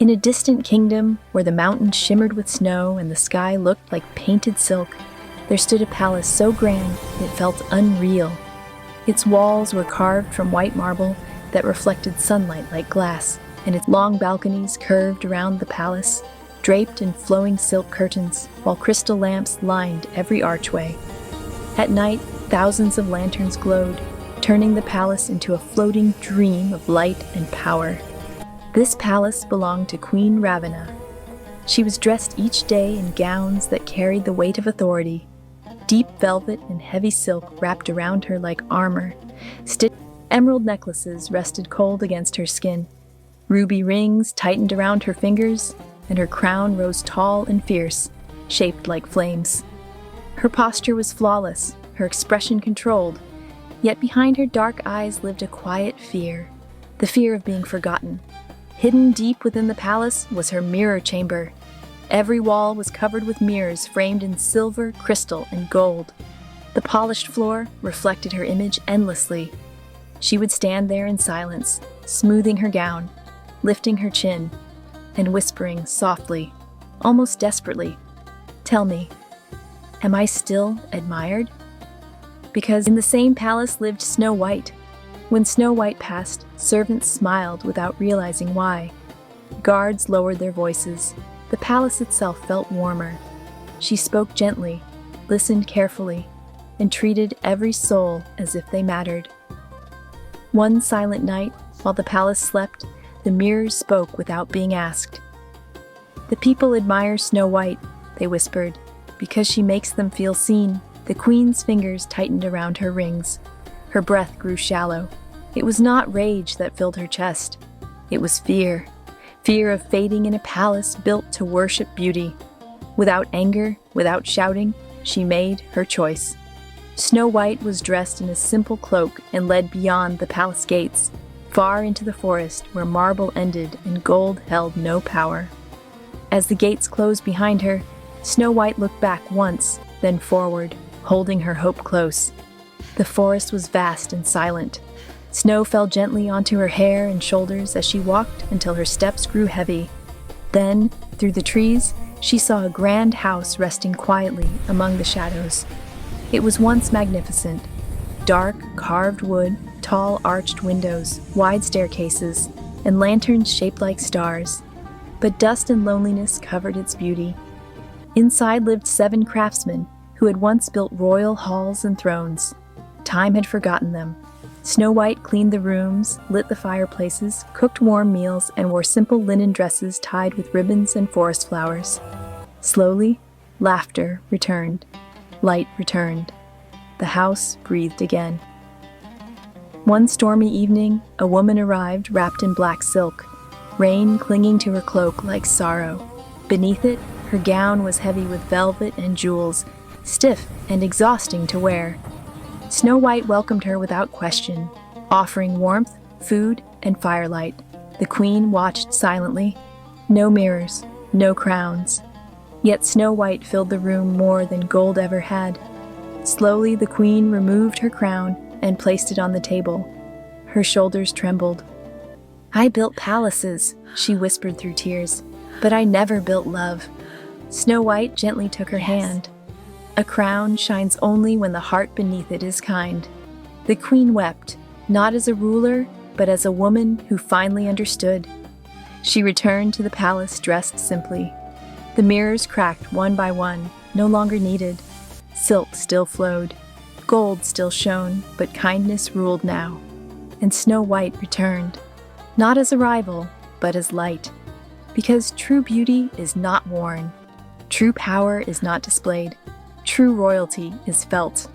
In a distant kingdom where the mountains shimmered with snow and the sky looked like painted silk, there stood a palace so grand it felt unreal. Its walls were carved from white marble that reflected sunlight like glass, and its long balconies curved around the palace, draped in flowing silk curtains, while crystal lamps lined every archway. At night, thousands of lanterns glowed, turning the palace into a floating dream of light and power. This palace belonged to Queen Ravana. She was dressed each day in gowns that carried the weight of authority. Deep velvet and heavy silk wrapped around her like armor. Stitched emerald necklaces rested cold against her skin. Ruby rings tightened around her fingers, and her crown rose tall and fierce, shaped like flames. Her posture was flawless, her expression controlled, yet behind her dark eyes lived a quiet fear, the fear of being forgotten. Hidden deep within the palace was her mirror chamber. Every wall was covered with mirrors framed in silver, crystal, and gold. The polished floor reflected her image endlessly. She would stand there in silence, smoothing her gown, lifting her chin, and whispering softly, almost desperately, "Tell me, am I still admired?" Because in the same palace lived Snow White. When Snow White passed, servants smiled without realizing why. Guards lowered their voices. The palace itself felt warmer. She spoke gently, listened carefully, and treated every soul as if they mattered. One silent night, while the palace slept, the mirrors spoke without being asked. "The people admire Snow White," they whispered, "because she makes them feel seen." The queen's fingers tightened around her rings. Her breath grew shallow. It was not rage that filled her chest. It was fear. Fear of fading in a palace built to worship beauty. Without anger, without shouting, she made her choice. Snow White was dressed in a simple cloak and led beyond the palace gates, far into the forest where marble ended and gold held no power. As the gates closed behind her, Snow White looked back once, then forward, holding her hope close. The forest was vast and silent. Snow fell gently onto her hair and shoulders as she walked until her steps grew heavy. Then, through the trees, she saw a grand house resting quietly among the shadows. It was once magnificent. Dark, carved wood, tall arched windows, wide staircases, and lanterns shaped like stars. But dust and loneliness covered its beauty. Inside lived 7 craftsmen who had once built royal halls and thrones. Time had forgotten them. Snow White cleaned the rooms, lit the fireplaces, cooked warm meals, and wore simple linen dresses tied with ribbons and forest flowers. Slowly, laughter returned. Light returned. The house breathed again. One stormy evening, a woman arrived wrapped in black silk, rain clinging to her cloak like sorrow. Beneath it, her gown was heavy with velvet and jewels, stiff and exhausting to wear. Snow White welcomed her without question, offering warmth, food, and firelight. The queen watched silently. No mirrors, no crowns. Yet Snow White filled the room more than gold ever had. Slowly, the queen removed her crown and placed it on the table. Her shoulders trembled. "I built palaces," she whispered through tears, "but I never built love." Snow White gently took her hand. A crown shines only when the heart beneath it is kind. The queen wept, not as a ruler, but as a woman who finally understood. She returned to the palace dressed simply. The mirrors cracked one by one, no longer needed. Silk still flowed. Gold still shone, but kindness ruled now. And Snow White returned, not as a rival, but as light. Because true beauty is not worn. True power is not displayed. True royalty is felt.